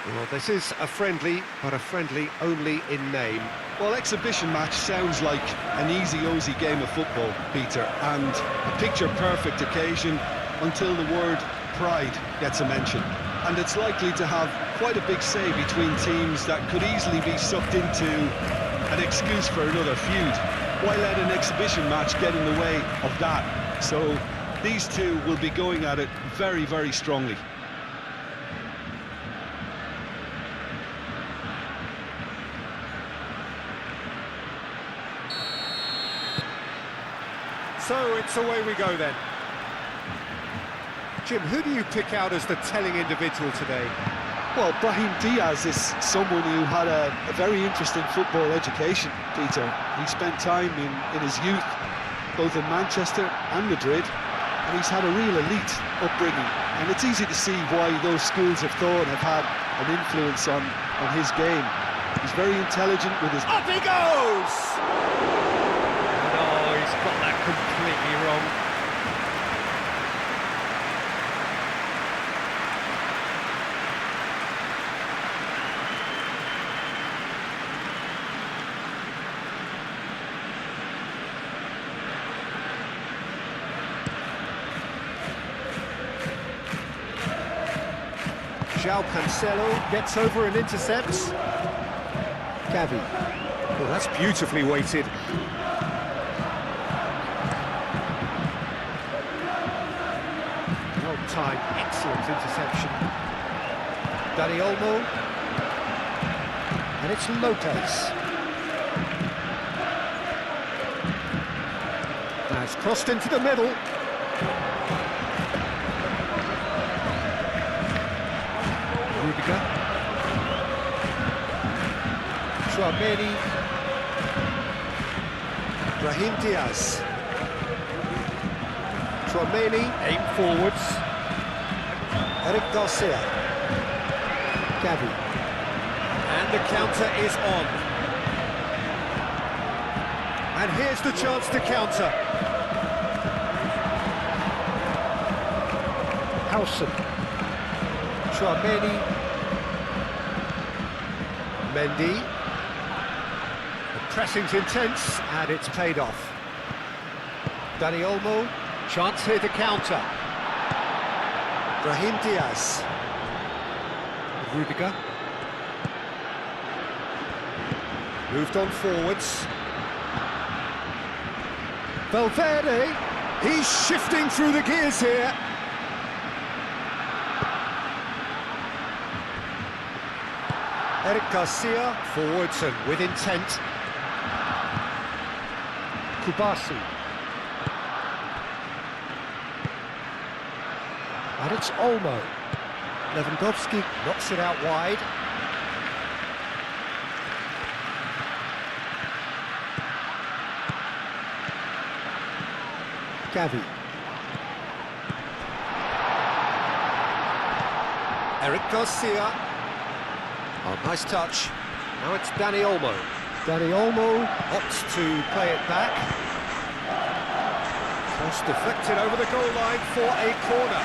Well, this is a friendly, but a friendly only in name. Well, exhibition match sounds like an easy-ozy game of football, Peter, and a picture-perfect occasion until the word pride gets a mention. And it's likely to have quite a big say between teams that could easily be sucked into an excuse for another feud. Why let an exhibition match get in the way of that? So these two will be going at it very, very strongly. So it's away we go then. Jim, who do you pick out as the telling individual today? Well, Brahim Diaz is someone who had a very interesting football education, Peter. He spent time in his youth, both in Manchester and Madrid, and he's had a real elite upbringing. And it's easy to see why those schools of thought have had an influence on his game. He's very intelligent with his... Up he goes! No, he's got that completely wrong. João Cancelo gets over and intercepts. Gavi. Oh, that's beautifully weighted. Well timed, excellent interception. Dani Olmo. And it's Lopez. Now it's crossed into the middle. Rudiger. Tchouaméni. Brahim Diaz. Tchouaméni, aim forwards. Eric Garcia. Gavi. And the counter is on. And here's the chance to counter. Howson. Tchouaméni. Mendy. The pressing's intense, and it's paid off. Dani Olmo, chance here to counter. Brahim Diaz. Rudiger. Moved on forwards. Valverde, he's shifting through the gears here. Eric Garcia, forwards and with intent. Kubasi. And it's Olmo. Lewandowski knocks it out wide. Gavi. Eric Garcia. Oh, nice touch. Now it's Dani Olmo. Dani Olmo opts to play it back. Cross deflected over the goal line for a corner.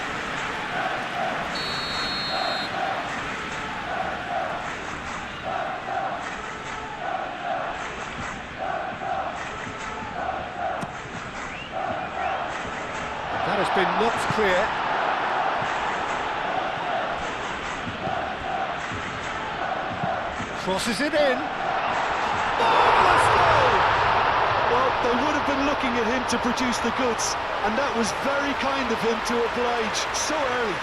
That has been knocked clear. Crosses it in. Marvellous goal! Well, they would have been looking at him to produce the goods, and that was very kind of him to oblige so early.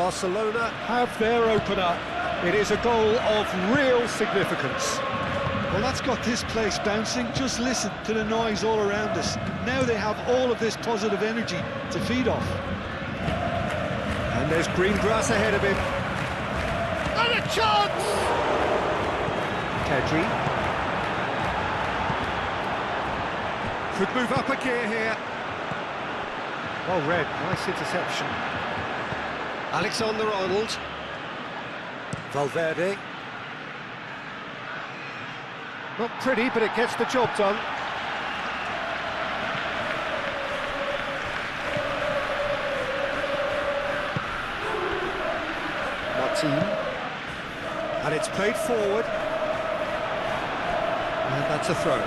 Barcelona have their opener. It is a goal of real significance. Well, that's got this place bouncing. Just listen to the noise all around us. Now they have all of this positive energy to feed off. And there's green grass ahead of him. And a chance! Pedri. Could move up a gear here. Well read, nice interception. Alexander-Arnold. Valverde. Not pretty, but it gets the job done. Martin. And it's played forward. And that's a throw.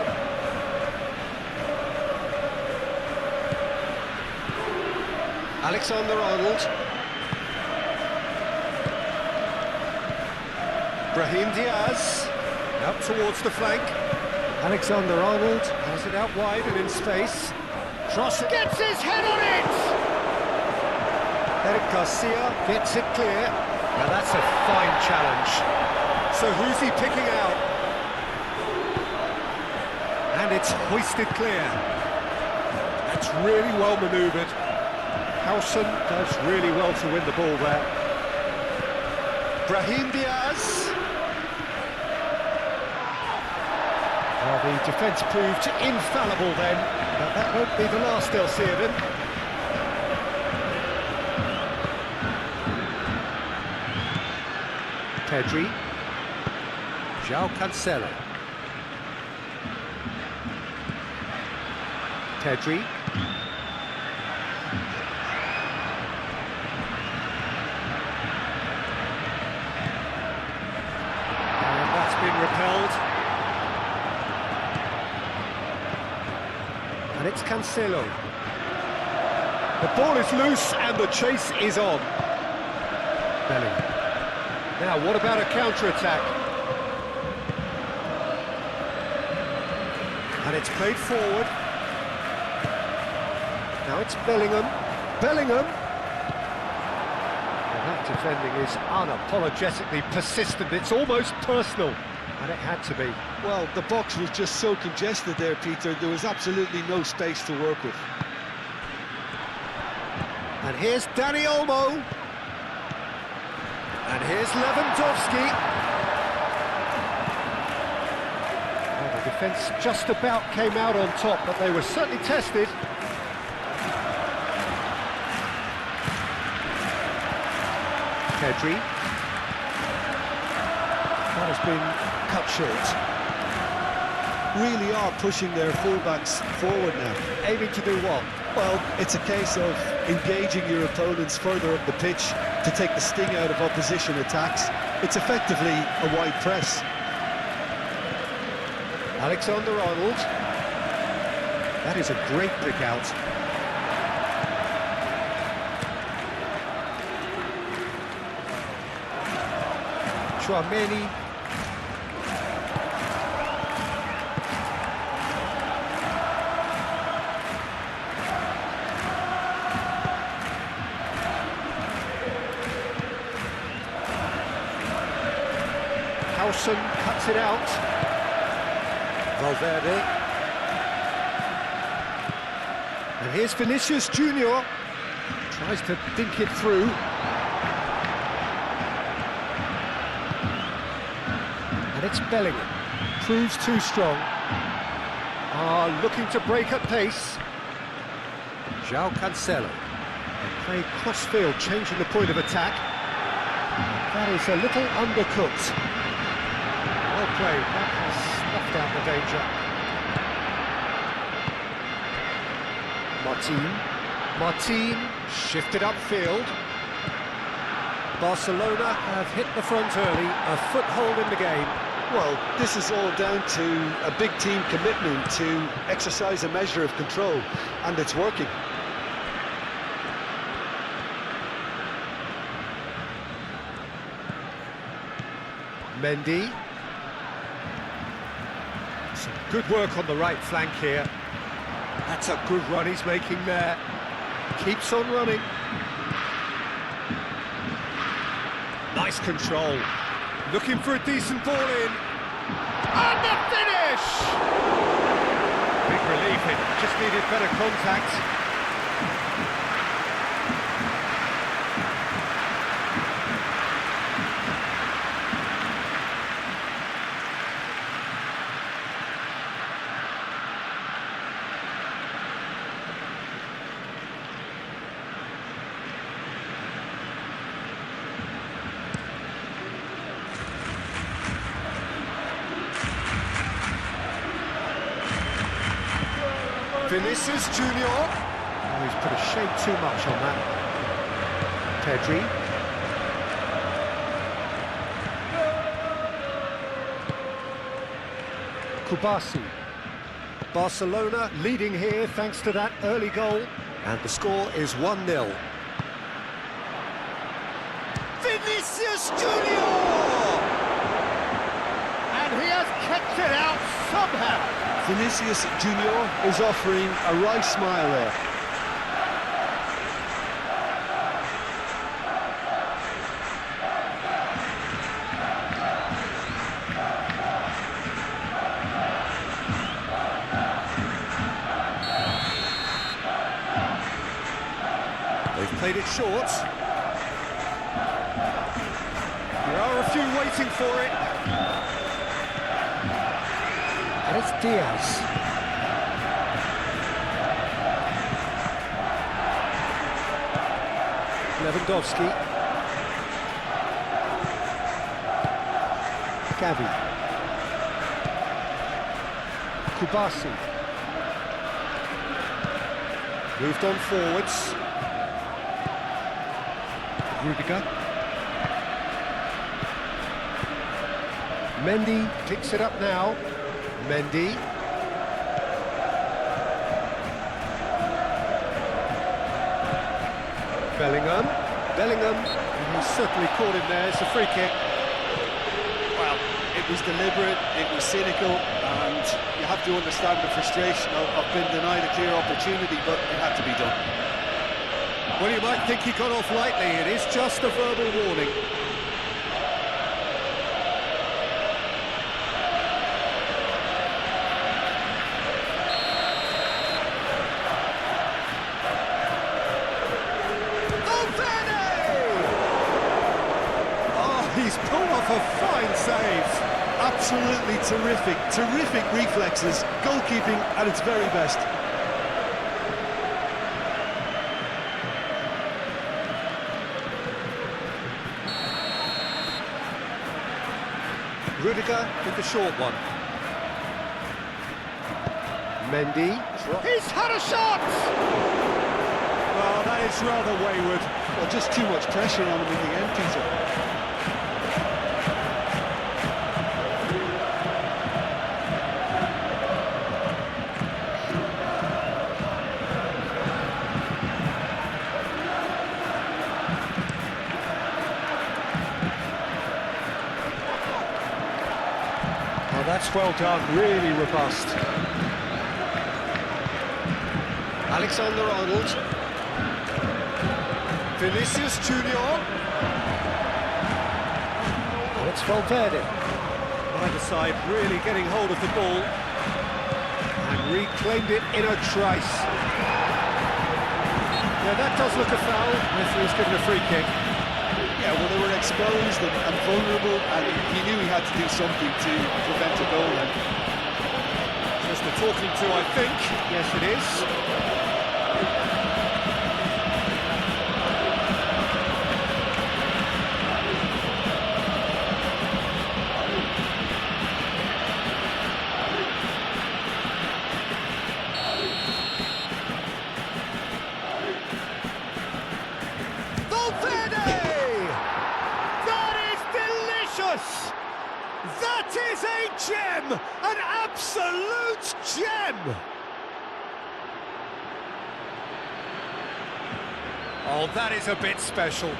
Alexander-Arnold. Brahim Diaz. Out towards the flank. Alexander-Arnold has it out wide and in space. Cross gets his head on it! Eric Garcia gets it clear. Now that's a fine challenge. So who's he picking out? And it's hoisted clear. That's really well manoeuvred. Howson does really well to win the ball there. Brahim Diaz. Well, the defence proved infallible then, but that won't be the last they'll see of him. Pedri. João Cancelo. Pedri. And that's been repelled. And it's Cancelo. The ball is loose and the chase is on. Bellingham. Now, what about a counter-attack? And it's played forward. Now it's Bellingham. Bellingham! Well, that defending is unapologetically persistent. It's almost personal. And it had to be. Well, the box was just so congested there, Peter. There was absolutely no space to work with. And here's Dani Olmo. And here's Lewandowski. Well, the defence just about came out on top, but they were certainly tested. Pedri. That has been cut short. Really are pushing their fullbacks forward now. Aiming to do what? Well, it's a case of engaging your opponents further up the pitch to take the sting out of opposition attacks. It's effectively a wide press. Alexander-Arnold. That is a great pick out. Chouameni. Howson cuts it out. Valverde. And here's Vinicius Junior. Tries to dink it through. And it's Bellingham. Proves too strong. Looking to break at pace. João Cancelo. And playing cross-field, changing the point of attack. That is a little undercooked. Well played, that has snuffed out the danger. Martin shifted upfield. Barcelona have hit the front early, a foothold in the game. Well, this is all down to a big team commitment to exercise a measure of control, and it's working. Mendy. Some good work on the right flank here. That's a good run he's making there. Keeps on running. Nice control. Looking for a decent ball in. And the finish! Big relief, it just needed better contact. Vinicius Junior. Oh, he's put a shade too much on that. Pedri. Kubasi. Barcelona leading here thanks to that early goal. And the score is 1-0. Vinicius Junior! And he has kept it out somehow. Vinicius Junior is offering a right smile there. They've played it short. There are a few waiting for it. And it's Diaz. Lewandowski. Gavi. Kubasi. Moved on forwards. Rudiger. Mendy picks it up now. Mendy. Bellingham. And he's certainly caught him there. It's a free kick. Well, it was deliberate, it was cynical, and you have to understand the frustration of being denied a clear opportunity, but it had to be done. Well, you might think he got off lightly. It is just a verbal warning. He's pulled off a fine save. Absolutely terrific reflexes, goalkeeping at its very best. Rudiger with the short one. Mendy. He's had a shot! Well, that is rather wayward. Well, just too much pressure on him in the end, Peter. That's well done, really robust. Alexander-Arnold. Vinicius Junior. And it's Valverde. Either side really getting hold of the ball. And reclaimed it in a trice. Yeah, that does look a foul. Referee's given a free kick. Yeah, well, they were exposed and vulnerable, and he knew he had to do something to prevent a goal then. Just a talking to, I think. Yes, it is. That is a gem! An absolute gem! Oh, that is a bit special.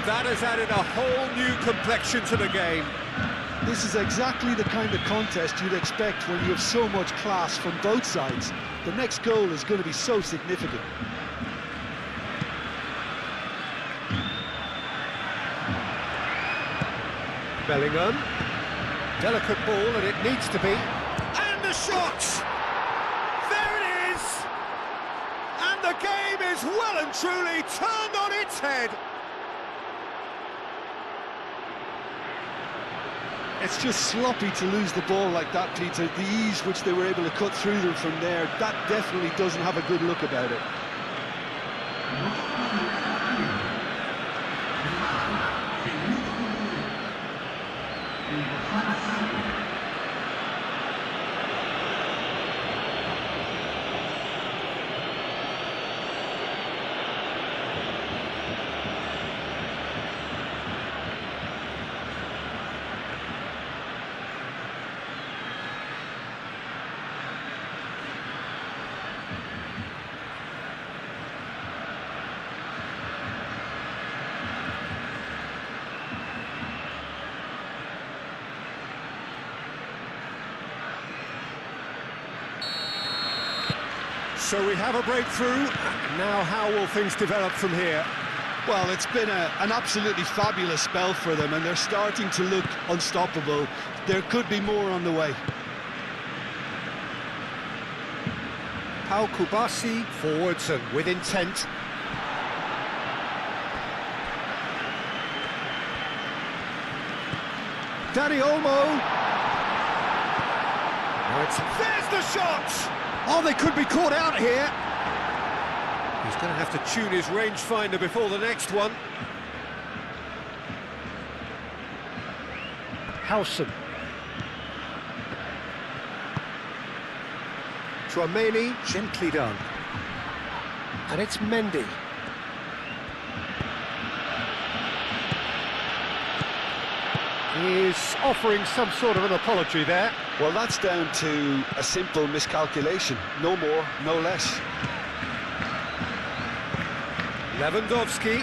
That has added a whole new complexion to the game. This is exactly the kind of contest you'd expect when you have so much class from both sides. The next goal is going to be so significant. Bellingham. Delicate ball, and it needs to be. And the shot! There it is! And the game is well and truly turned on its head. It's just sloppy to lose the ball like that, Peter. The ease which they were able to cut through them from there, that definitely doesn't have a good look about it. So we have a breakthrough. Now how will things develop from here? Well, it's been an absolutely fabulous spell for them, and they're starting to look unstoppable. There could be more on the way. Pau Kubasi forwards and with intent. Dani Olmo. There's the shot! Oh, they could be caught out here. He's going to have to tune his rangefinder before the next one. Howson. Chouameni, gently done. And it's Mendy. He's offering some sort of an apology there. Well, that's down to a simple miscalculation. No more, no less. Lewandowski.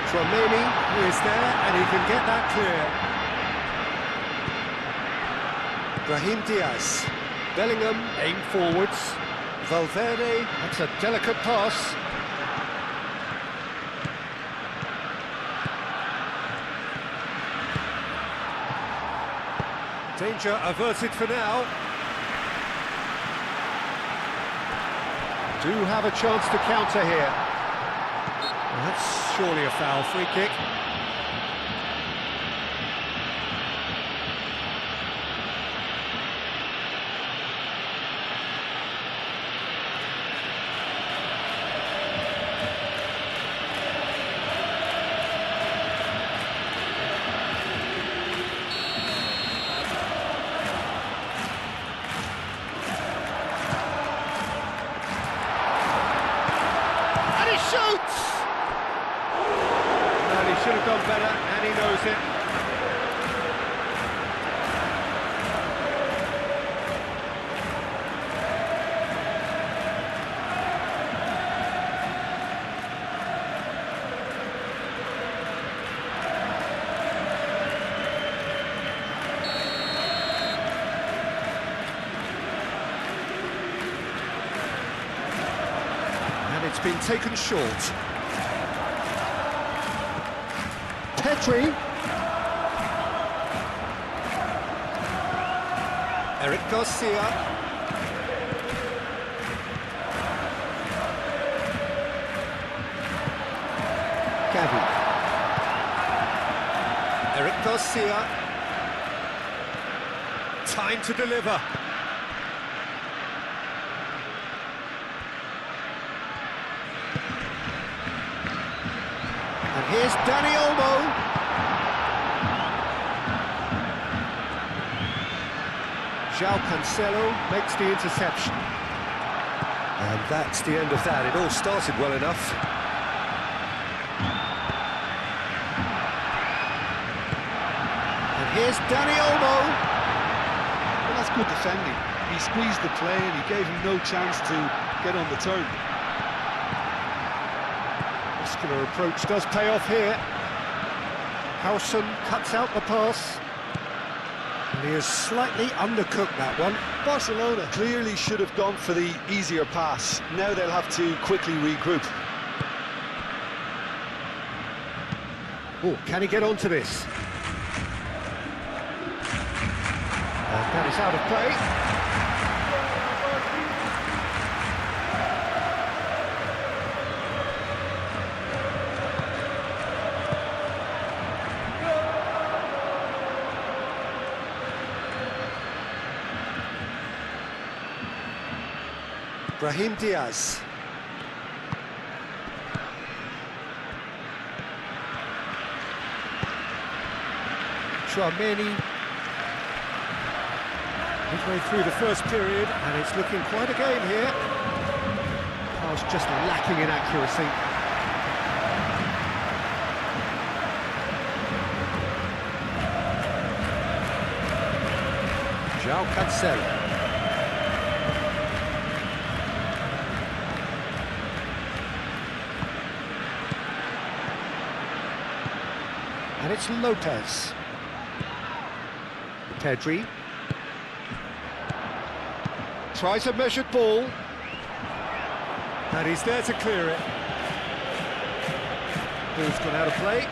Chouameni is there, and he can get that clear. Brahim Diaz. Bellingham, aim forwards. Valverde, that's a delicate pass. Danger averted for now. Do have a chance to counter here. Well, that's surely a foul. Free kick. Shoots! Well, he should have done better, and he knows it. And it's been taken short. Petri. Eric Garcia. Gavi. Eric Garcia. Time to deliver. And here's Dani Olmo. João Cancelo makes the interception. And that's the end of that. It all started well enough. here's Dani Olmo. Well, that's good defending. He squeezed the play and he gave him no chance to get on the turn. Muscular approach does pay off here. Howson cuts out the pass. And he has slightly undercooked that one. Barcelona clearly should have gone for the easier pass. Now they'll have to quickly regroup. Oh, can he get onto this? And that is out of play. Brahim Diaz. Chouameni. Midway through the first period, and it's looking quite a game here. Pass just lacking in accuracy. João Cancelo. And it's Lopez. Pedri. Tries a measured ball. And he's there to clear it. Ball's gone out of play.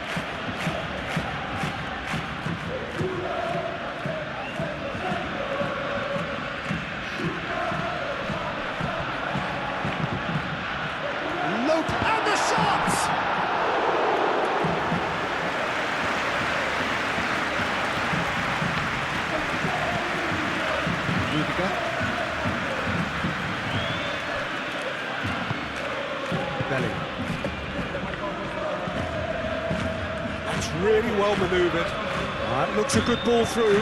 Lopez, and the shot! Belly. That's really well manoeuvred. That looks a good ball through.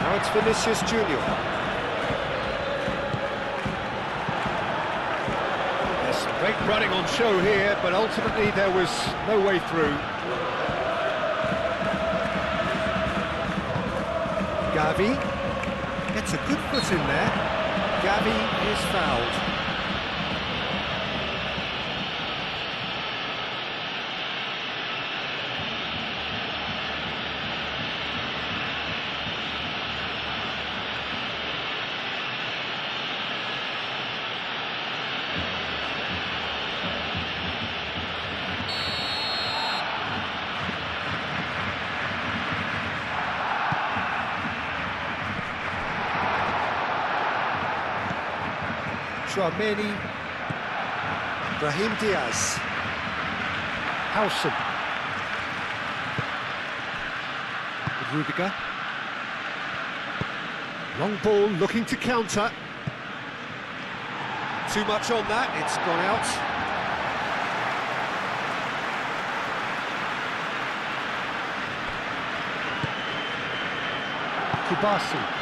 Now it's Vinicius Junior. There's some great running on show here, but ultimately there was no way through. Gavi gets a good foot in there. Gavi is fouled. Chouameni, Brahim Diaz, Howson, Rudiger, long ball looking to counter, too much on that, it's gone out. Kubasi.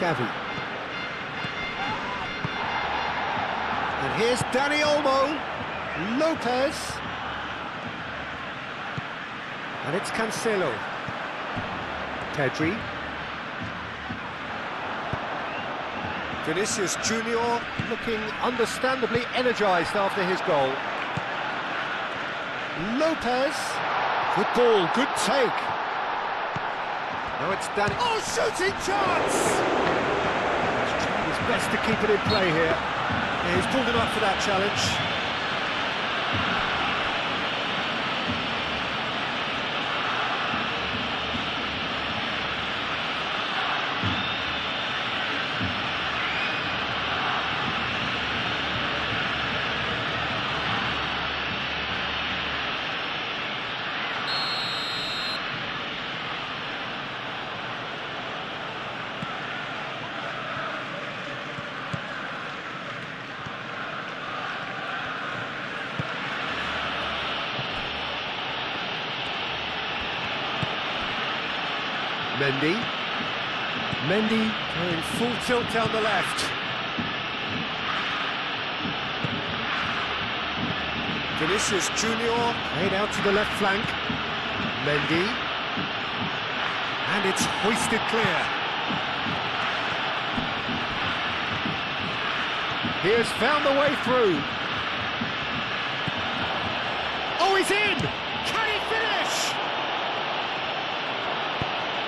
Gavi. And here's Dani Olmo. Lopez. And it's Cancelo. Pedri. Vinicius Junior looking understandably energised after his goal. Lopez. Good ball, good take. Now it's Dani. Oh, shooting chance! He's trying his best to keep it in play here. Yeah, he's pulled him up for that challenge. Mendy. Mendy going full tilt down the left. Vinicius Junior played out to the left flank. Mendy. And it's hoisted clear. He has found the way through. Oh, he's in! Can he finish?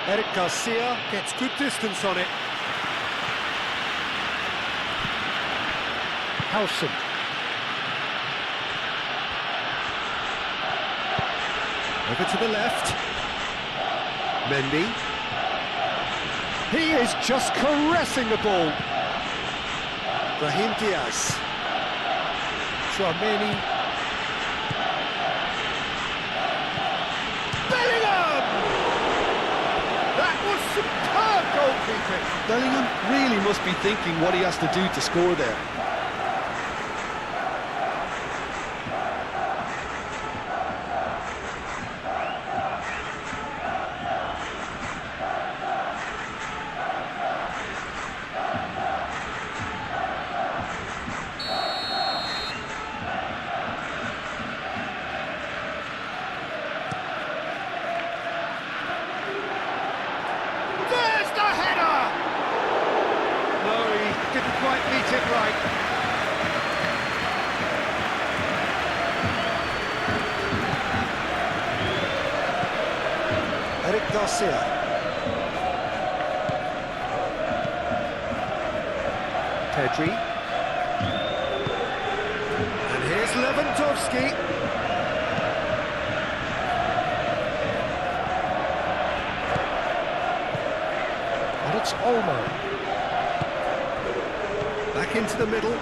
Eric Garcia gets good distance on it. Howson. Over to the left. Mendy. He is just caressing the ball. Brahim Diaz. Chouameni. Bellingham! That was superb goalkeeping. Bellingham really must be thinking what he has to do to score there. Didn't quite meet it right. Eric Garcia. Pedri. And here's Lewandowski. And it's Olmo. Back into the middle.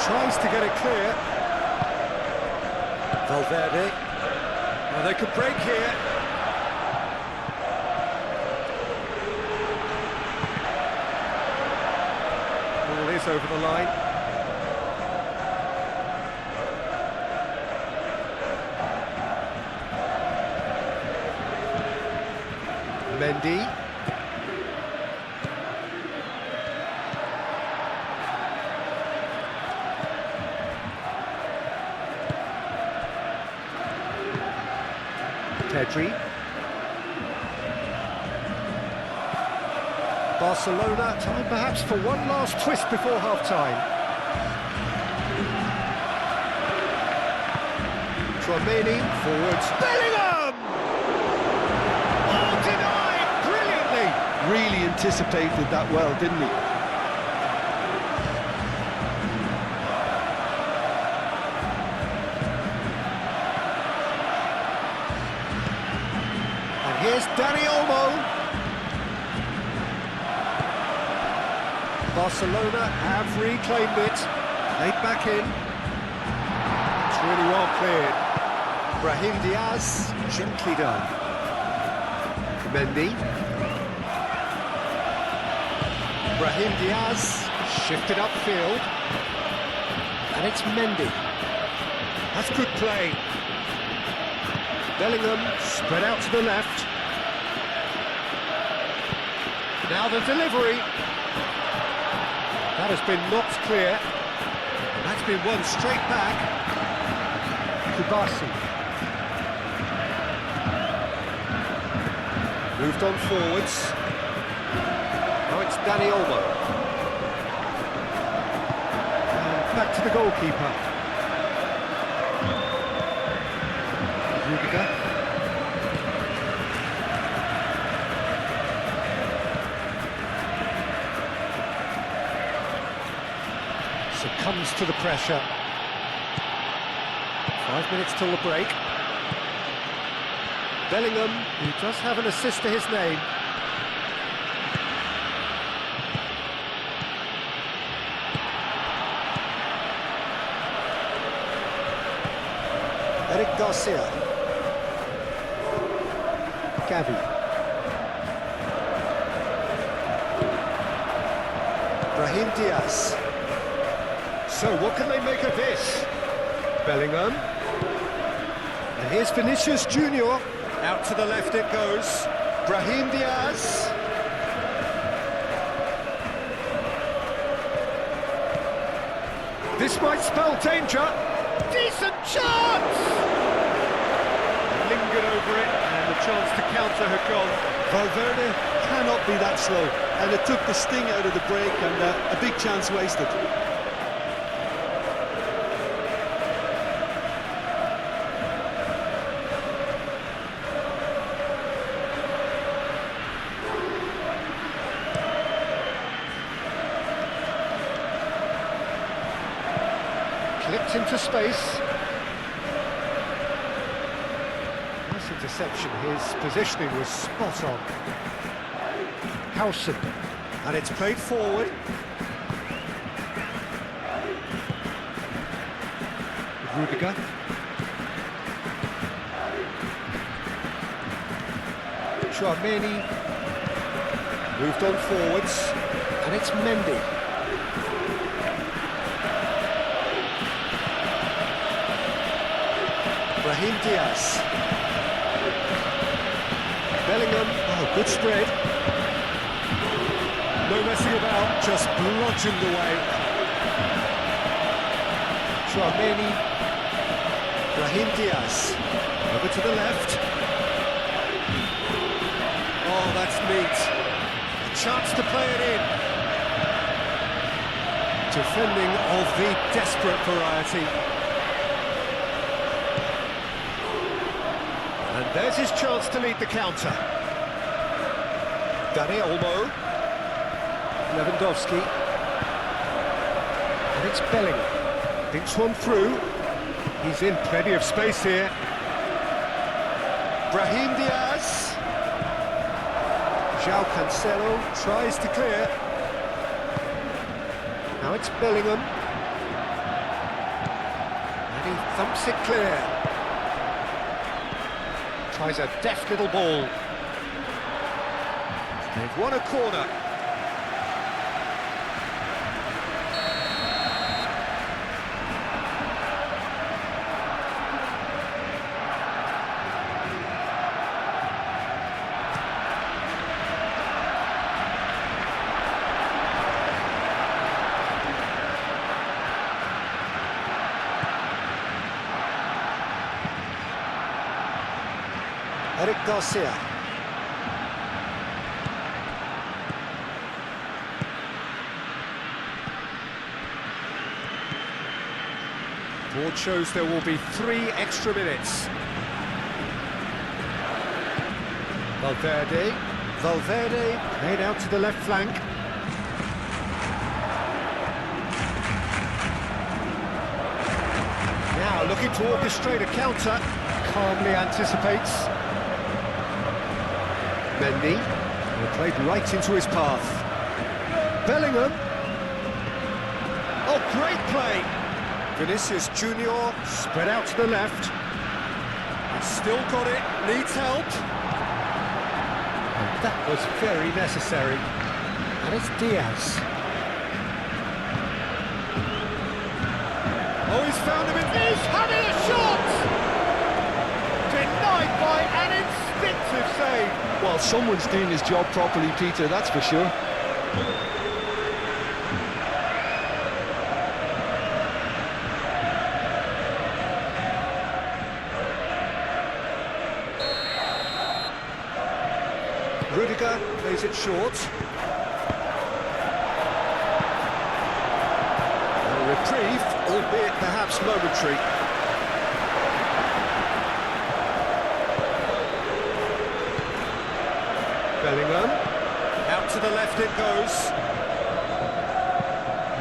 Tries to get it clear. Valverde. Well, they could break here. Ball is over the line. Mendy. Pedri. Barcelona, time perhaps for one last twist before half-time. Chouameni, forwards. Bellingham! Oh, denied! Brilliantly! Really anticipated that well, didn't he? Here's Dani Olmo. Barcelona have reclaimed it. Played back in. It's really well cleared. Brahim Diaz, gently done. Mendy. Brahim Diaz, shifted upfield. And it's Mendy. That's good play. Bellingham spread out to the left. Now the delivery. That has been knocked clear. And that's been won straight back. Kubasi. Moved on forwards. Now it's Dani Olmo. And back to the goalkeeper. Liga. Succumbs to the pressure. 5 minutes till the break. Bellingham, who does have an assist to his name. Eric Garcia. Gavi. Brahim Diaz. So what can they make of this? Bellingham. And here's Vinicius Junior. Out to the left it goes. Brahim Diaz. This might spell danger. Decent chance! Lingered over it, and the chance to counter had gone. Valverde cannot be that slow, and it took the sting out of the break, and a big chance wasted. Clipped into space. Nice interception. His positioning was spot on. Howson. And it's played forward. Rudiger. Chouameni. Moved on forwards. And it's Mendy. Brahim Diaz. Bellingham. Oh, good spread. No messing about, just bludgeoned away. Chouameni. Brahim Diaz. Over to the left. Oh, that's neat. A chance to play it in. Defending of the desperate variety. And there's his chance to lead the counter. Dani Olmo. Lewandowski. And it's Bellingham. Thinks one through. He's in plenty of space here. Brahim Diaz. João Cancelo tries to clear. Now it's Bellingham. And he thumps it clear. Tries a deft little ball. They've won a corner. Eric Garcia. Board shows there will be 3 extra minutes. Valverde. Valverde played out to the left flank. Now looking to orchestrate a counter. Calmly anticipates. Mendy, played right into his path. Bellingham. Oh, great play. Vinicius Junior spread out to the left. He's still got it, needs help. And that was very necessary. And it's Diaz. Oh, he's found him in... He's having a shot! Denied by an instinctive save. Well, someone's doing his job properly, Peter, that's for sure. Rudiger plays it short. A reprieve, albeit perhaps momentary. Bellingham, out to the left it goes.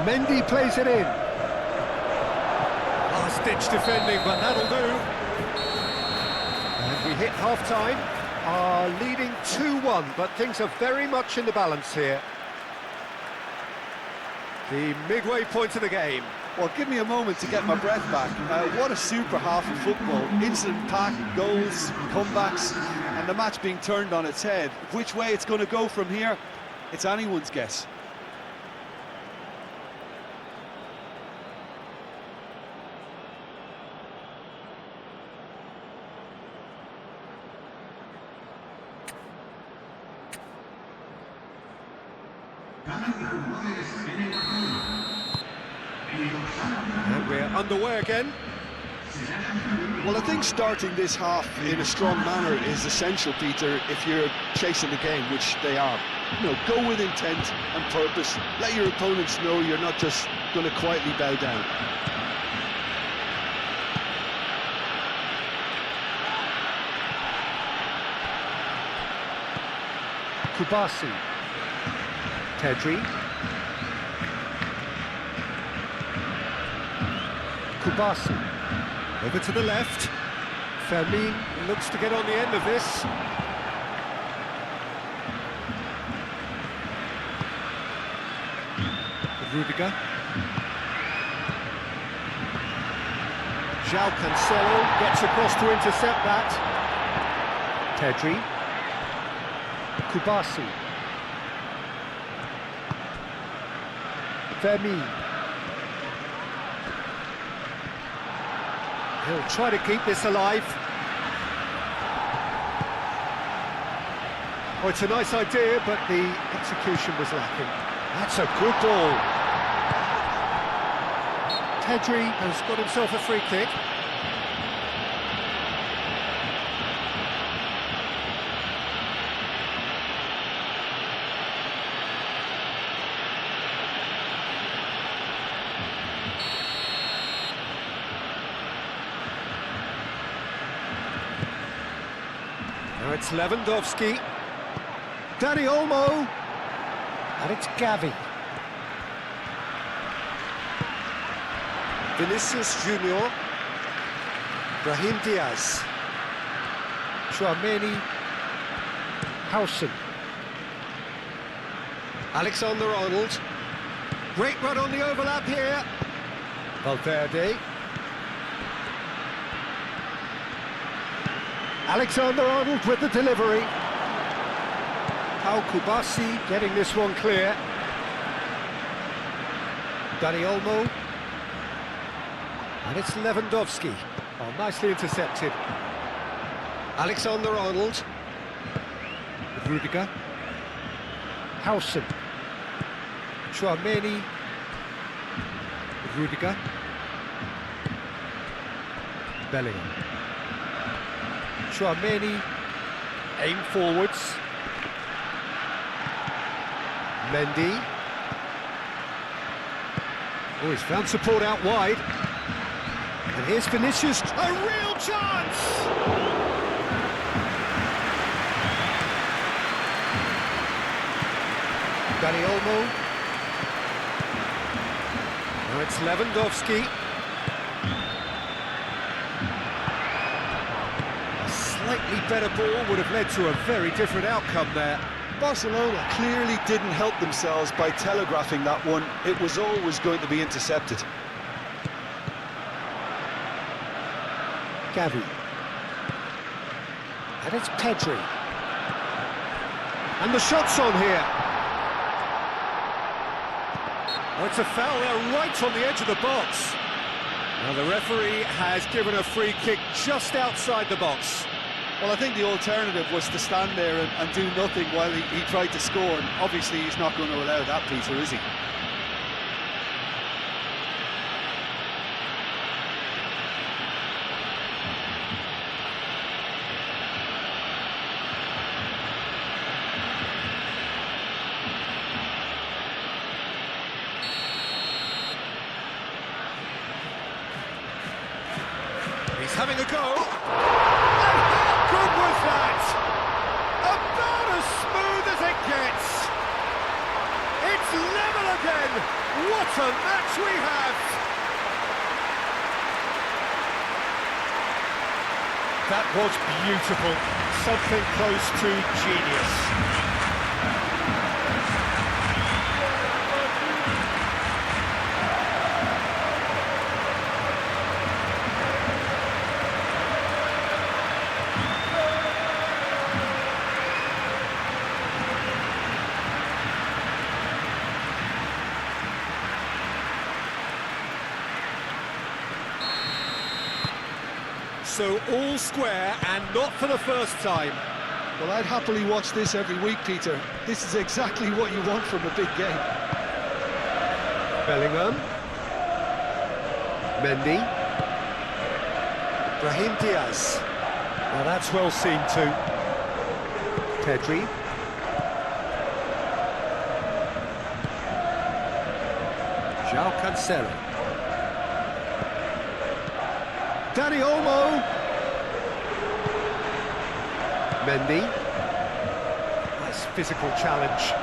Mendy plays it in. Last-ditch defending, but that'll do. And we hit half-time, are leading 2-1, but things are very much in the balance here. The midway point of the game. Well, give me a moment to get my breath back. What a super half of football. Instant-packed goals, comebacks, and the match being turned on its head. Which way it's going to go from here, it's anyone's guess. And we're underway again. Well, I think starting this half in a strong manner is essential, Peter, if you're chasing the game, which they are. You know, go with intent and purpose. Let your opponents know you're not just going to quietly bow down. Kubasi. Tedri. Kubasi. Over to the left. Fermin looks to get on the end of this. Rudiger. João Cancelo gets across to intercept that. Tedri. Kubasi. Fermin. He'll try to keep this alive. Oh, it's a nice idea, but the execution was lacking. That's a good ball. Tedri has got himself a free kick. Now it's Lewandowski. Dani Olmo. And it's Gavi. Vinicius Junior. Brahim Diaz. Chouameni. Housen. Alexander-Arnold. Great run on the overlap here. Valverde. Alexander-Arnold with the delivery. Pau Kubasi getting this one clear. Dani Olmo. And it's Lewandowski. Oh, nicely intercepted. Alexander-Arnold. With Rudiger. Housen. Chouameni. With Rudiger. Bellingham. Chouameni. Aim forwards. Mendy. Oh, he's found support out wide. And here's Vinicius. A real chance! Dani Olmo. Now it's Lewandowski. A slightly better ball would have led to a very different outcome there. Barcelona clearly didn't help themselves by telegraphing that one. It was always going to be intercepted. Gavi. And it's Pedri. And the shot's on here. Oh, it's a foul there right on the edge of the box. Now the referee has given a free kick just outside the box. Well, I think the alternative was to stand there and do nothing while he tried to score. And obviously, he's not going to allow that, Peter, is he? He's having a go. How good was that? About as smooth as it gets. It's level again. What a match we have. That was beautiful. Something close to genius. So all square, and not for the first time. Well, I'd happily watch this every week, Peter. This is exactly what you want from a big game. Bellingham. Mendy. Brahim Diaz. Well, that's well seen too. Pedri. João Cancelo. Dani Olmo. Mendy. Nice physical challenge.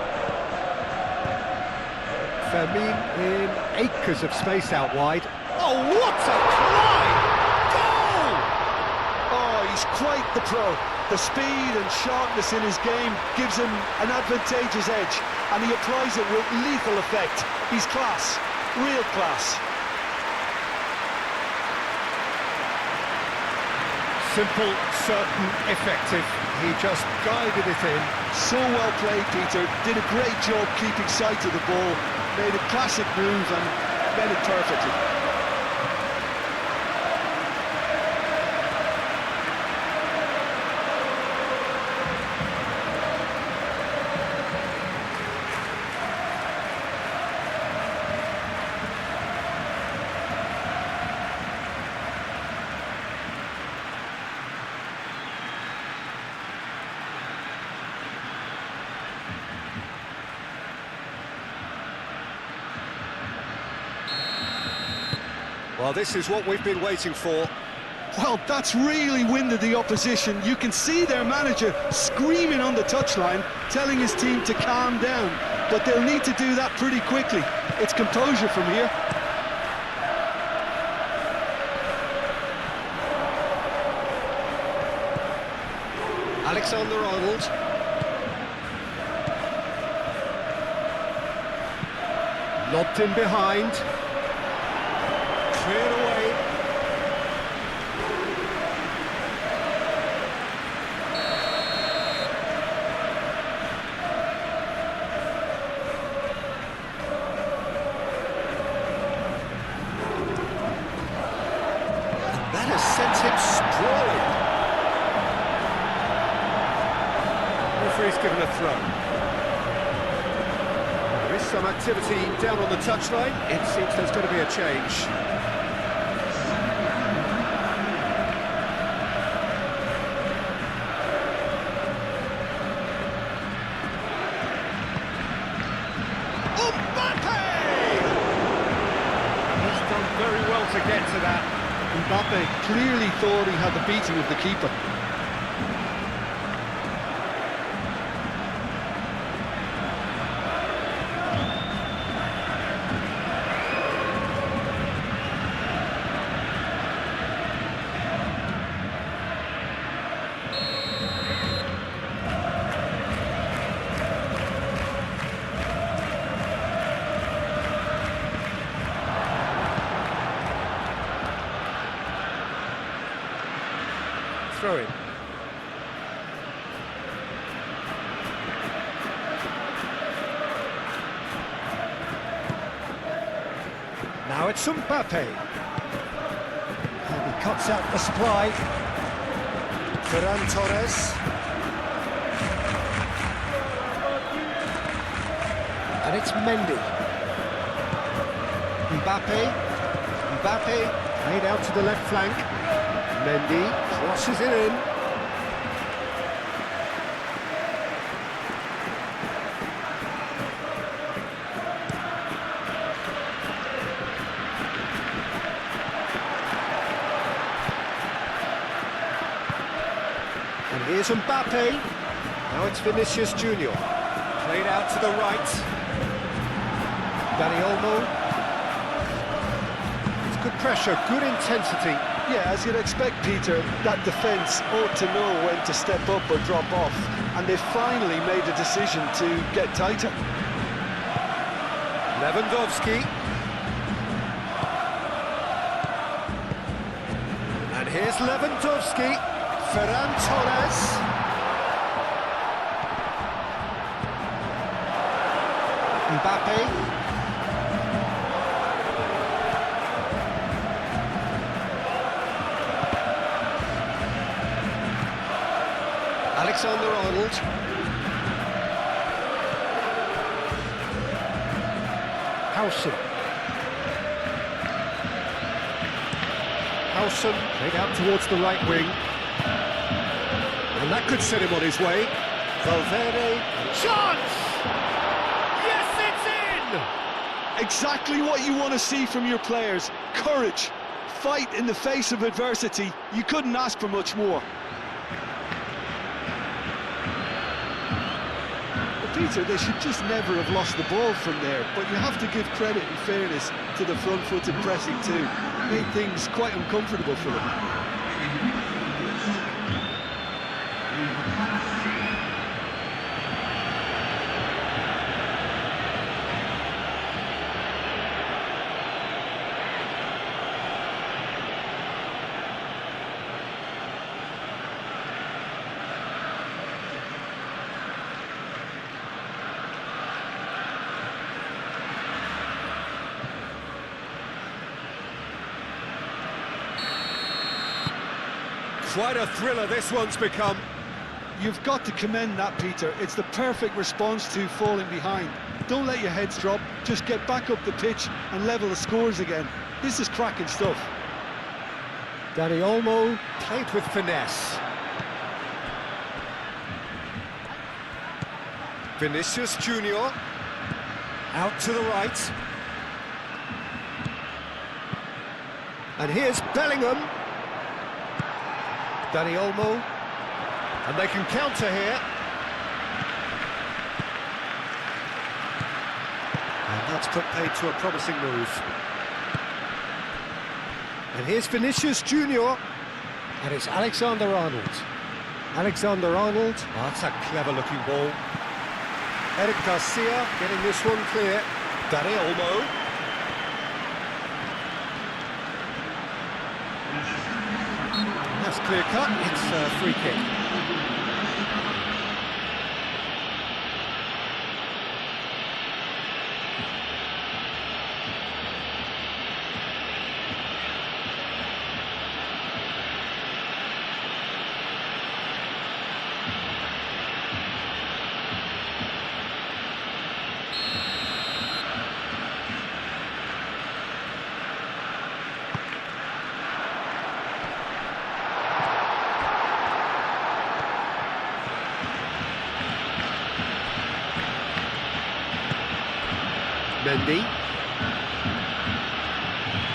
Fermin in acres of space out wide. Oh, what a climb! Goal! Oh, he's quite the pro. The speed and sharpness in his game gives him an advantageous edge, and he applies it with lethal effect. He's class, real class. Simple, certain, effective. He just guided it in. So well played, Peter. Did a great job keeping sight of the ball. Made a classic move and made it perfectly. Well, this is what we've been waiting for. Well, that's really winded the opposition. You can see their manager screaming on the touchline, telling his team to calm down. But they'll need to do that pretty quickly. It's composure from here. Alexander-Arnold. Lobbed in behind. Cleared away. And that has sent him sprawling. Referee's given a throw. There is some activity down on the touchline. It seems there's going to be a change. To get to that. Mbappe clearly thought he had the beating of the keeper. Throw in. Now it's Mbappe. And he cuts out the supply. Ferran Torres. And it's Mendy. Mbappe played out to the left flank. Mendy crosses it in. And here's Mbappe. Now it's Vinicius Junior. Played out to the right. Dani Olmo. It's good pressure, good intensity. Yeah, as you'd expect, Peter, that defence ought to know when to step up or drop off, and they've finally made a decision to get tighter. Lewandowski. And here's Lewandowski. Ferran Torres. Mbappe. Alexander-Arnold. Arnold. Howson. Howson played out towards the right wing. And that could set him on his way. Valverde. Chance! Yes, it's in! Exactly what you want to see from your players. Courage. Fight in the face of adversity. You couldn't ask for much more. Peter, they should just never have lost the ball from there, but you have to give credit and fairness to the front-footed pressing too. Made things quite uncomfortable for them. Quite a thriller this one's become. You've got to commend that, Peter. It's the perfect response to falling behind. Don't let your heads drop, just get back up the pitch and level the scores again. This is cracking stuff. Dani Olmo played with finesse. Vinicius Junior out to the right. And here's Bellingham. Dani Olmo, and they can counter here. And that's put paid to a promising move. And here's Vinicius Junior, and it's Alexander Arnold. Alexander Arnold, oh, that's a clever-looking ball. Eric Garcia getting this one clear. Dani Olmo. That's clear cut, it's a free kick. Mendy.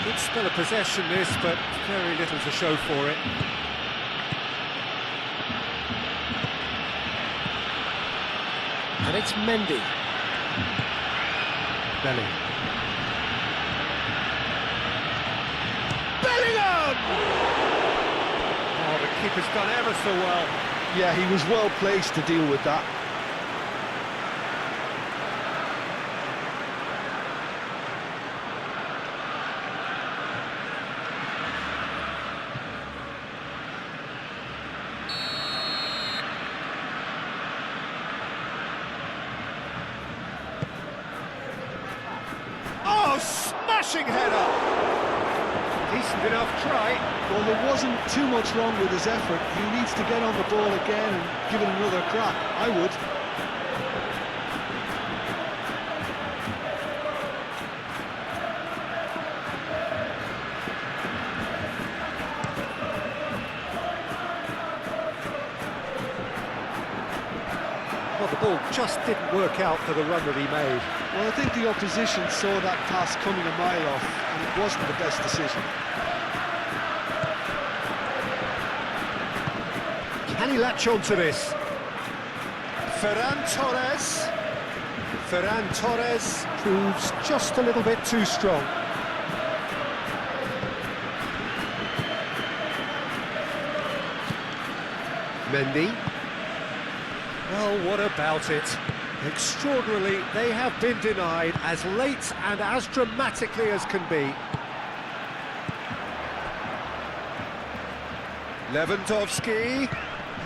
Good spell of possession this, but very little to show for it. And it's Mendy. Bellingham. Bellingham! Oh, the keeper's done ever so well. Yeah, he was well placed to deal with that. Oh, smashing header! Decent enough try. Well, there wasn't too much wrong with his effort. He needs to get on the ball again and give it another crack. I would. Well, the ball just didn't work out for the run that he made. Well, I think the opposition saw that pass coming a mile off, and it wasn't the best decision. Can he latch on to this? Ferran Torres. Ferran Torres proves just a little bit too strong. Mendy. Well, what about it? Extraordinarily, they have been denied as late and as dramatically as can be. Lewandowski.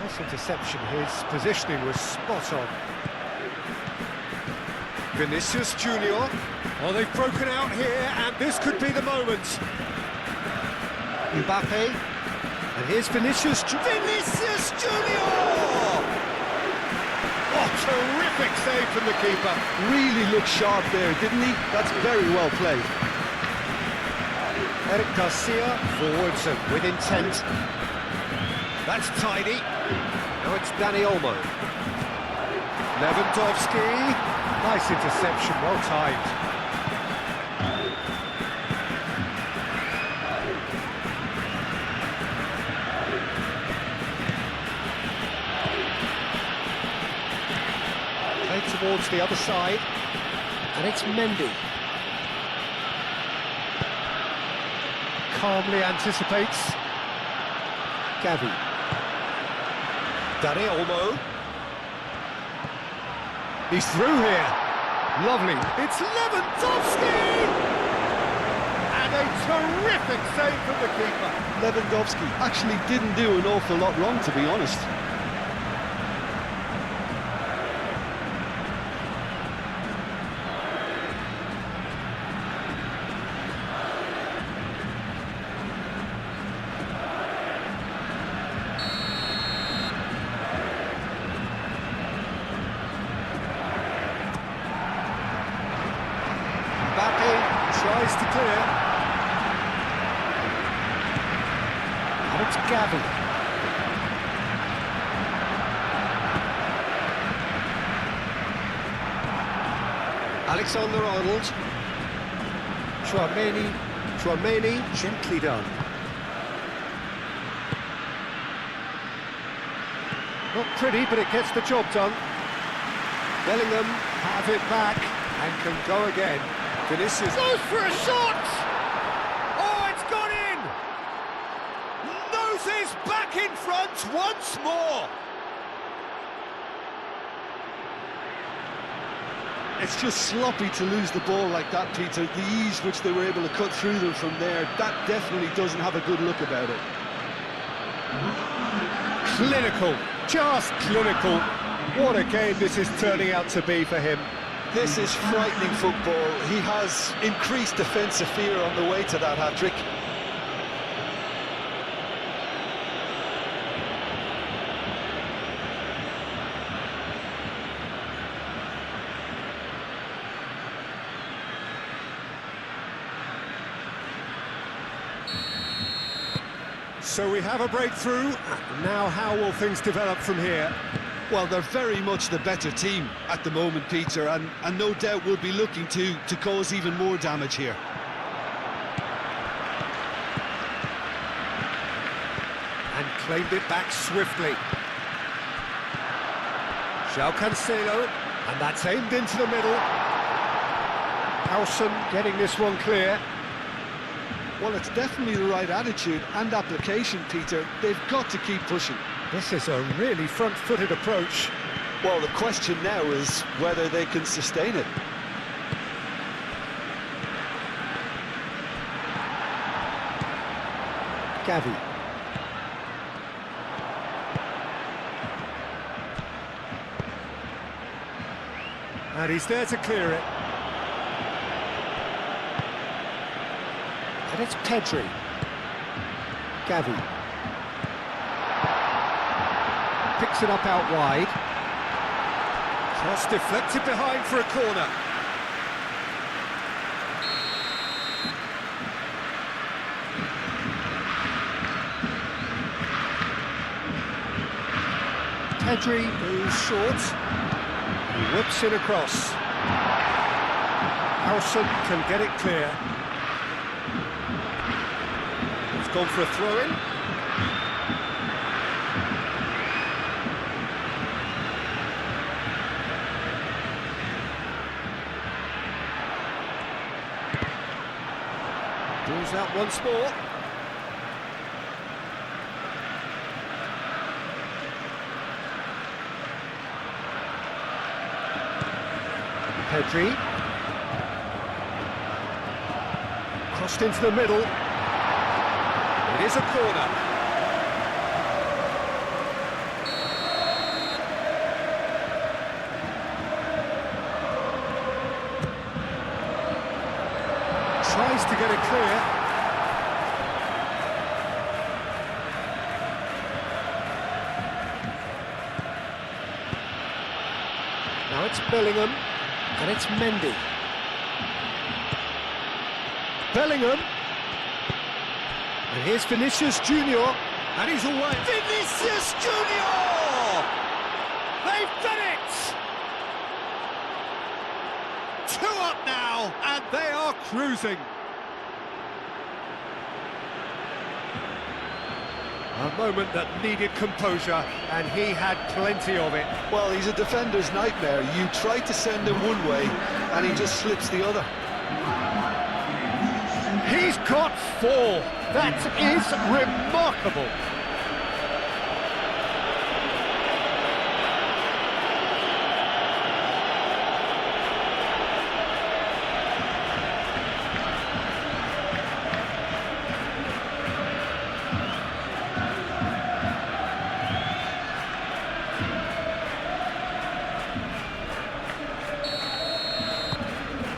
Nice interception, his positioning was spot on. Vinicius Junior. Oh, they've broken out here, and this could be the moment. Mbappe. And here's Vinicius Junior. terrific save from the keeper. Really looked sharp there, didn't he? That's very well played. Eric Garcia forwards and with intent. That's tidy. Now it's Dani Olmo. Lewandowski. Nice interception, well timed. Played towards the other side. And it's Mendy. Calmly anticipates. Gavi. Dani Olmo. He's through here. Lovely. It's Lewandowski! And a terrific save from the keeper. Lewandowski actually didn't do an awful lot wrong, to be honest. Tries to clear. And it's Gavi. Alexander-Arnold. Chouameni, gently done. Not pretty, but it gets the job done. Bellingham have it back and can go again. Vinicius goes for a shot! Oh, it's gone in! Noses back in front once more! It's just sloppy to lose the ball like that, Peter. The ease which they were able to cut through them from there, that definitely doesn't have a good look about it. Clinical, just clinical. What a game this is turning out to be for him. This is frightening football. He has increased defensive fear on the way to that hat-trick. So we have a breakthrough. Now how will things develop from here? Well, they're very much the better team at the moment, Peter, and no doubt will be looking to cause even more damage here. And claimed it back swiftly. João Cancelo, and that's aimed into the middle. Howson getting this one clear. Well, it's definitely the right attitude and application, Peter. They've got to keep pushing. This is a really front-footed approach. Well, the question now is whether they can sustain it. Gavi. And he's there to clear it. And it's Pedri. Gavi. Picks it up out wide. Cross deflected behind for a corner. Pedri goes short. He whips it across. Howson can get it clear. It's gone for a throw-in. Pulls out once more. Pedri. Crossed into the middle. It is a corner. Tries to get it clear. Now it's Bellingham, and it's Mendy. Bellingham. And here's Vinicius Junior, and he's away. Vinicius Junior! They've done it! 2 up now, and they are cruising. A moment that needed composure, and he had plenty of it. Well, he's a defender's nightmare. You try to send him one way, and he just slips the other. He's got 4. That is remarkable.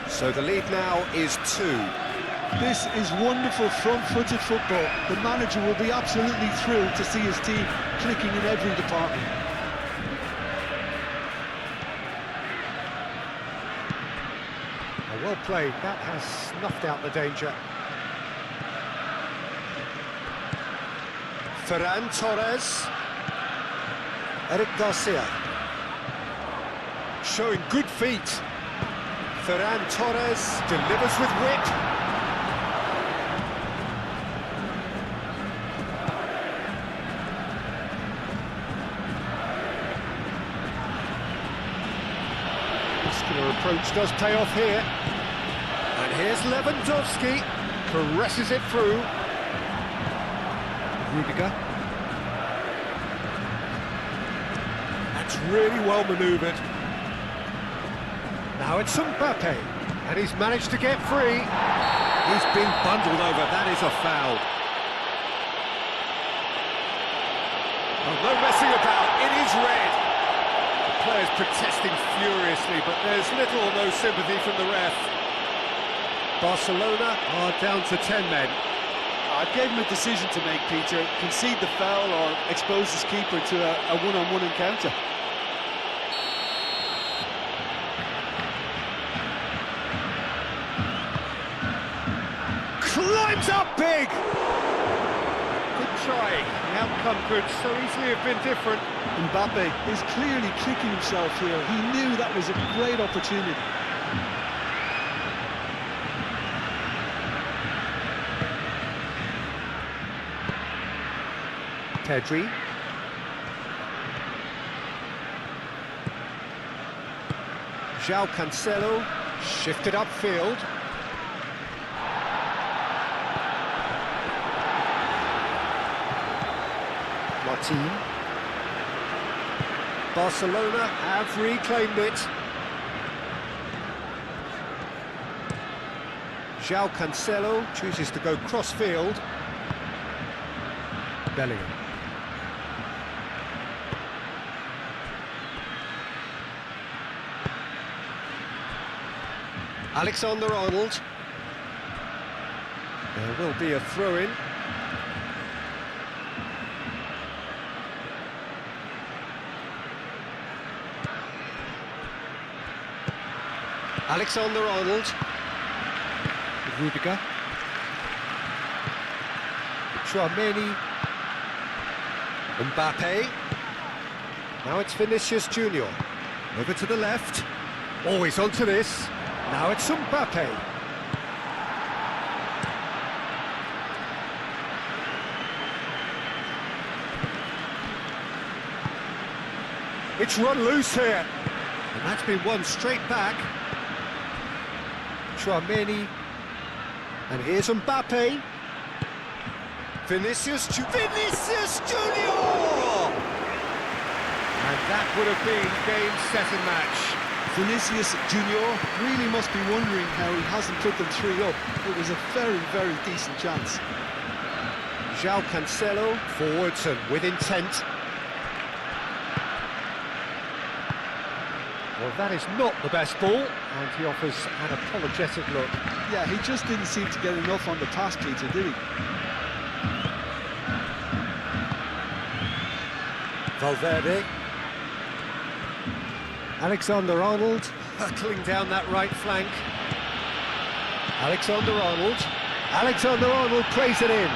So the lead now is 2. This is wonderful front-footed football. The manager will be absolutely thrilled to see his team clicking in every department. Well played, that has snuffed out the danger. Ferran Torres. Eric Garcia. Showing good feet. Ferran Torres delivers with wit. Muscular approach does pay off here. And here's Lewandowski, caresses it through. Rudiger. That's really well manoeuvred. Now it's Mbappe, and he's managed to get free. He's been bundled over, that is a foul. Oh, no messing about, it is red. The players protesting furiously, but there's little or no sympathy from the ref. Barcelona are down to 10 men. I gave him a decision to make, Peter. Concede the foul or expose his keeper to a one-on-one encounter. Climbs up big! Good try. The outcome could so easily have been different. Mbappe is clearly kicking himself here. He knew that was a great opportunity. Pedri. João Cancelo, shifted upfield. Martin. Barcelona have reclaimed it. João Cancelo chooses to go cross-field. Bellingham. Alexander-Arnold. There will be a throw-in. Alexander-Arnold. Rudiger. Tchouaméni. Mbappe. Now it's Vinicius Junior. Over to the left. Always onto this. Now it's Mbappe. It's run loose here. And that's been won straight back. Tchouaméni. And here's Mbappe. Vinicius Junior! And that would have been game, set and match. Vinicius Junior really must be wondering how he hasn't put them 3 up. It was a very, very decent chance. João Cancelo forwards and with intent. Well, that is not the best ball, and he offers an apologetic look. Yeah, he just didn't seem to get enough on the pass, Peter, did he? Valverde. Alexander-Arnold hurtling down that right flank. Alexander-Arnold. Alexander-Arnold plays it in.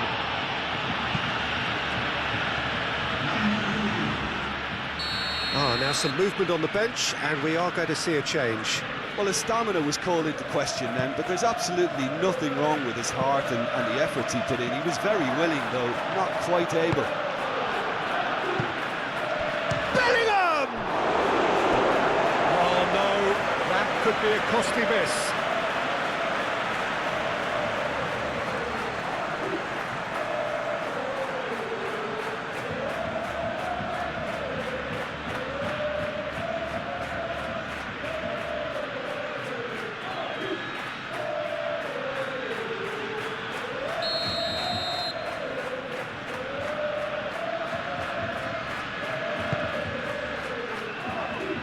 Now some movement on the bench, and we are going to see a change. Well, his stamina was called into question then, but there's absolutely nothing wrong with his heart and the efforts he put in. He was very willing, though, not quite able. Bellingham! Oh no, that could be a costly miss.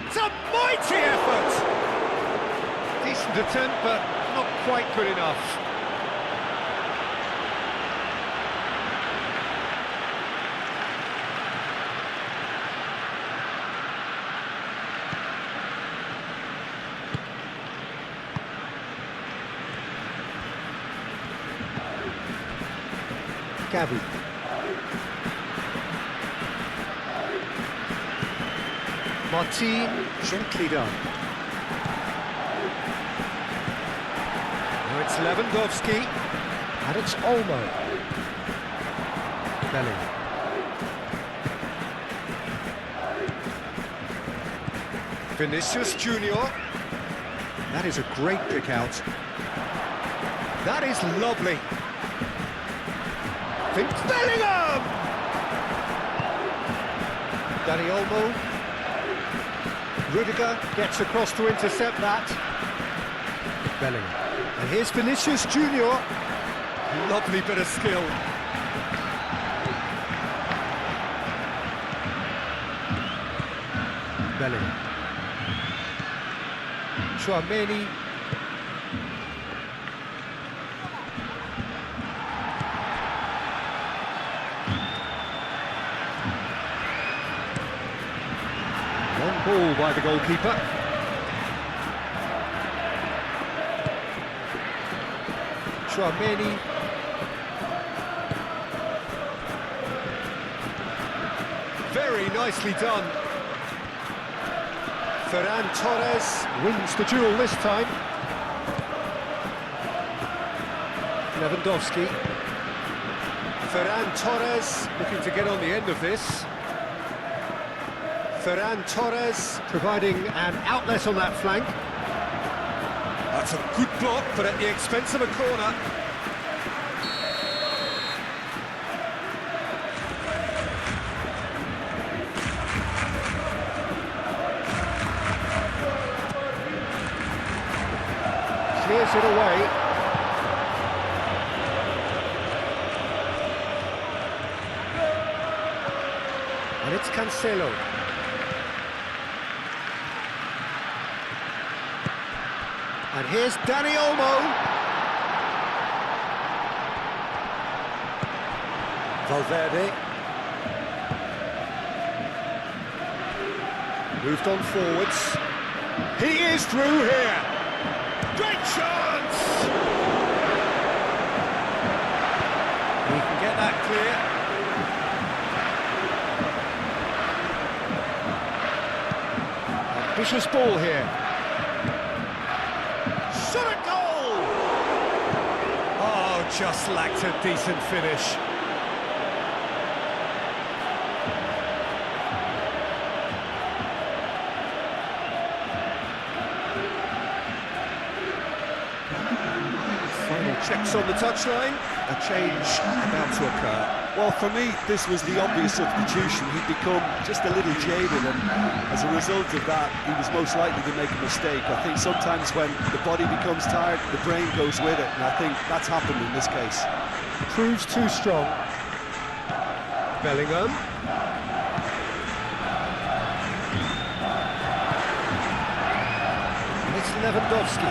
It's a mighty effort! Decent attempt, but not quite good enough. Gavi. Martin, gently done. Now it's Lewandowski, and it's Olmo. Bellingham. Vinicius Junior. That is a great pick out. That is lovely. Bellingham! Dani Olmo. Rudiger gets across to intercept that. Bellingham. And here's Vinicius Junior. Lovely bit of skill. Bellingham. Tchouaméni. Long ball by the goalkeeper. Tchouaméni. Very nicely done. Ferran Torres wins the duel this time. Lewandowski. Ferran Torres looking to get on the end of this. Ferran Torres providing an outlet on that flank. That's a good block, but at the expense of a corner. Clears it away. And it's Cancelo. And here's Dani Olmo. Valverde. Moved on forwards. He is through here. Great chance! He can get that clear. Ambitious ball here. Shot a goal! Oh, just lacked a decent finish. Final checks on the touchline. A change about to occur. Well, for me, this was the obvious substitution. He'd become just a little jaded, and as a result of that, he was most likely to make a mistake. I think sometimes when the body becomes tired, the brain goes with it, and I think that's happened in this case. Proves too strong. Bellingham. And it's Lewandowski.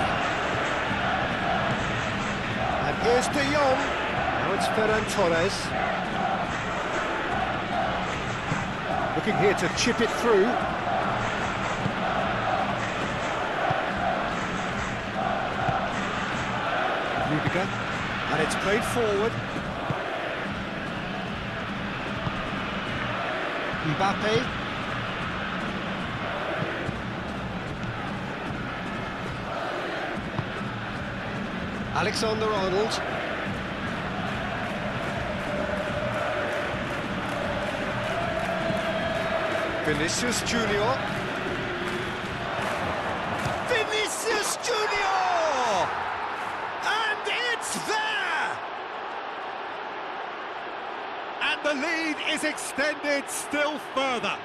And here's De Jong. Now it's Ferran Torres. Looking here to chip it through. Rudiger, and it's played forward. Mbappe. Alexander-Arnold. Vinicius Junior. Vinicius Junior! And it's there! And the lead is extended still further.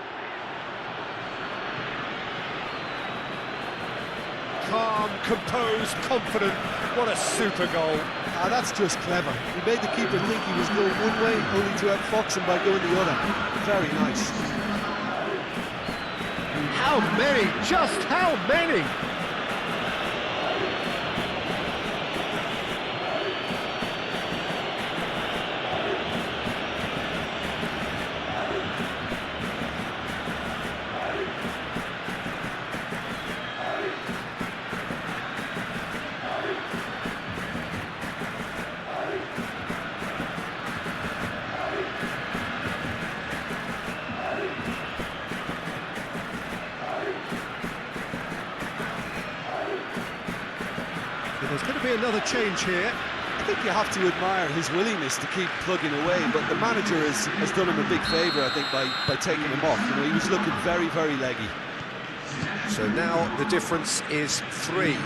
Calm, composed, confident. What a super goal. Ah, that's just clever. He made the keeper think he was going one way, only to outfox him by going the other. Very nice. How many? Just how many? There's going to be another change here. I think you have to admire his willingness to keep plugging away, but the manager has done him a big favour, I think, by taking him off. You know, he was looking very, very leggy. So now the difference is 3.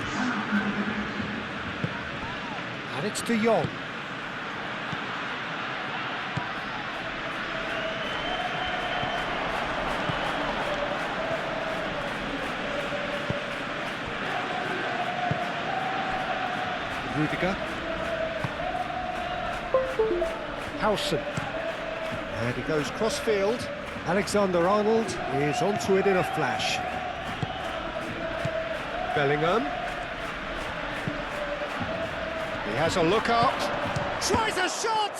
And it's De Jong. Rudiger. Howson. And he goes cross-field. Alexander-Arnold is onto it in a flash. Bellingham. He has a look up. Tries a shot!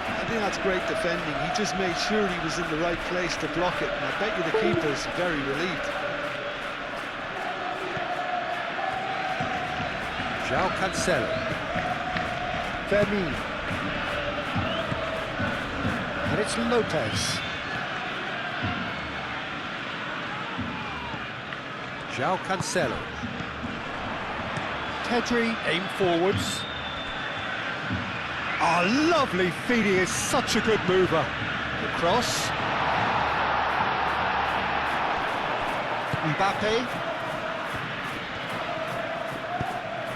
I think that's great defending. He just made sure he was in the right place to block it, and I bet you the keeper's very relieved. João Cancelo. Fermin. And it's Lopez. João Cancelo. Pedri, aim forwards. Oh, lovely feed, he is such a good mover. The cross. Mbappe.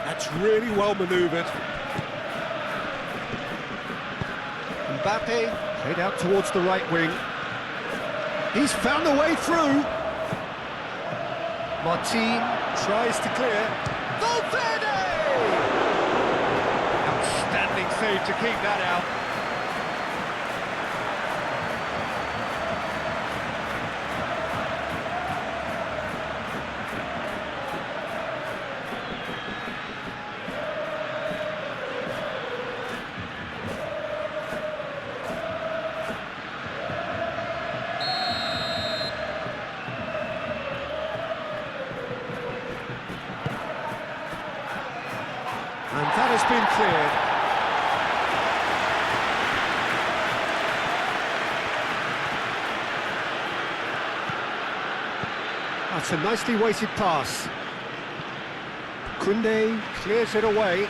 That's really well manoeuvred. Mbappe, played out towards the right wing. He's found a way through. Martin tries to clear. Valverde! Outstanding save to keep that out. And that has been cleared. That's a nicely weighted pass. Koundé clears it away.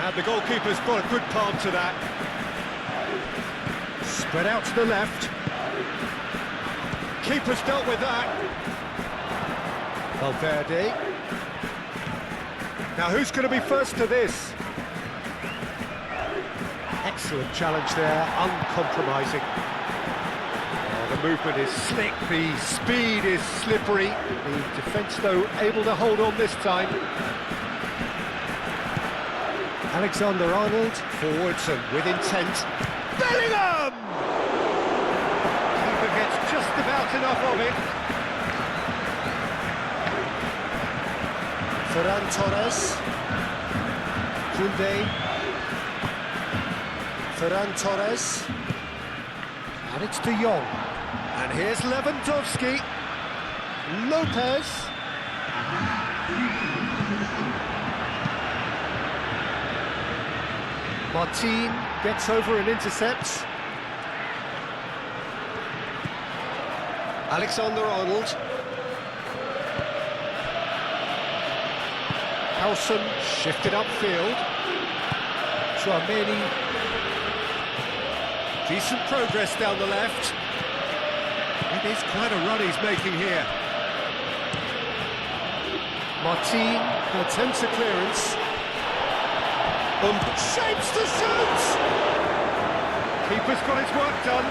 And the goalkeeper's got a good palm to that. Spread out to the left. Keeper's dealt with that. Valverde. Now who's going to be first to this? Excellent challenge there, uncompromising. Oh, the movement is slick, the speed is slippery. The defence, though, able to hold on this time. Alexander-Arnold, forwards and with intent. Bellingham! Keeper gets just about enough of it. Ferran Torres. Koundé. Ferran Torres. And it's De Jong. And here's Lewandowski. Lopez. Martin gets over and intercepts. Alexander-Arnold. Howson shifted upfield. Chouameni. Decent progress down the left. It is quite a run he's making here. Martin attempts a clearance. Shapes to shoot! Keeper's got his work done.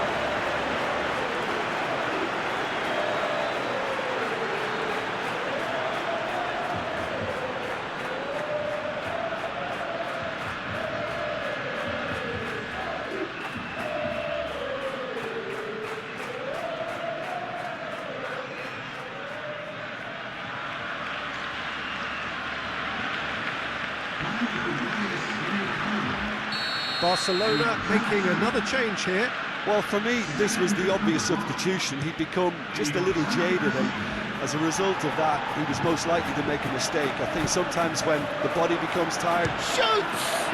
Barcelona making another change here. Well, for me, this was the obvious substitution. He'd become just a little jaded, and as a result of that, he was most likely to make a mistake. I think sometimes when the body becomes tired... Shoots!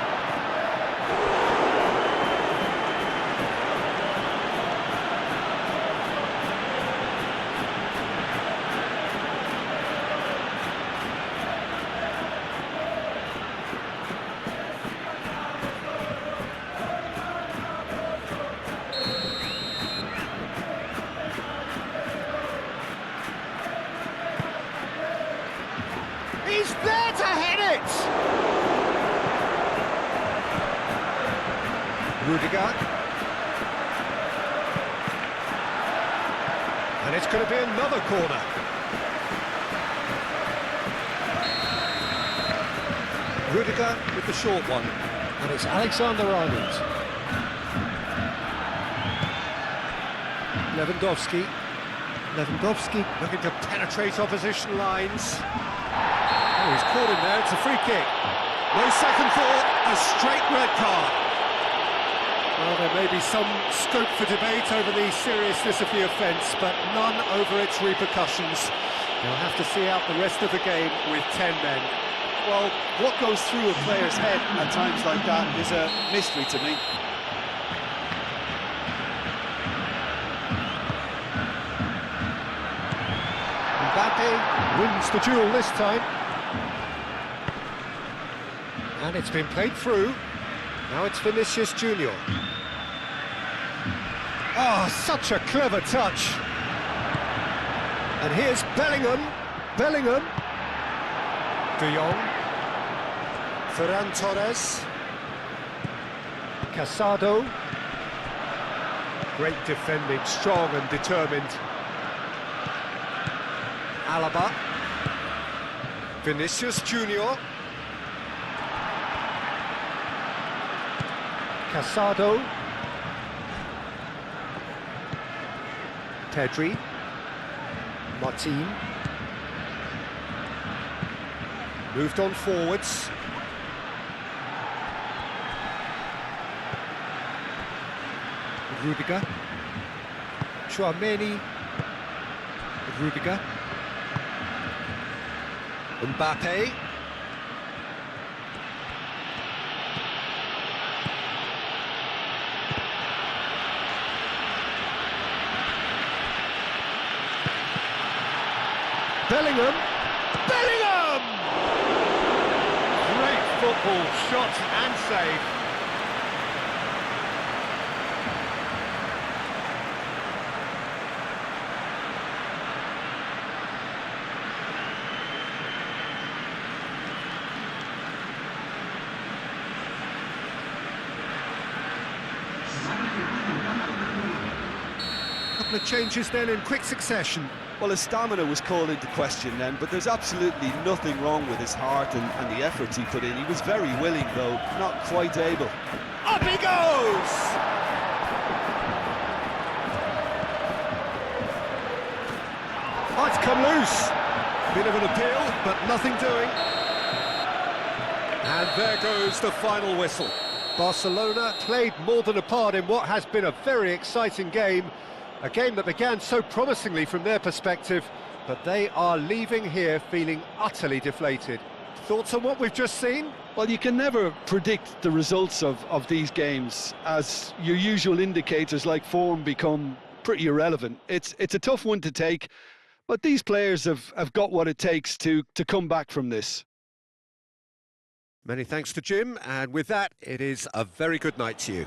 He's there to head it! Rudiger. And it's going to be another corner. Rudiger with the short one. And it's Alexander-Arnold. Lewandowski. Lewandowski looking to penetrate opposition lines. Oh, he's caught him there, it's a free kick. No second thought, a straight red card. Well, there may be some scope for debate over the seriousness of the offence, but none over its repercussions. They'll have to see out the rest of the game with 10 men. Well, what goes through a player's head at times like that is a mystery to me. Mbappe wins the duel this time. And it's been played through. Now it's Vinicius Junior. Oh, such a clever touch. And here's Bellingham. De Jong. Ferran Torres. Casado. Great defending, strong and determined. Alaba. Vinicius Junior. Casado. Pedri. Martin. Moved on forwards. Rudiger. Chouameni. Rudiger. Mbappe. Bellingham! Great football, shot and save. Couple of changes then in quick succession. Well, his stamina was called into question then, but there's absolutely nothing wrong with his heart and the efforts he put in. He was very willing, though, not quite able. Up he goes! Oh, it's come loose. Bit of an appeal, but nothing doing. And there goes the final whistle. Barcelona played more than a part in what has been a very exciting game, a game that began so promisingly from their perspective, but they are leaving here feeling utterly deflated. Thoughts on what we've just seen? Well, you can never predict the results of these games, as your usual indicators like form become pretty irrelevant. It's a tough one to take, but these players have got what it takes to come back from this. Many thanks to Jim, and with that, it is a very good night to you.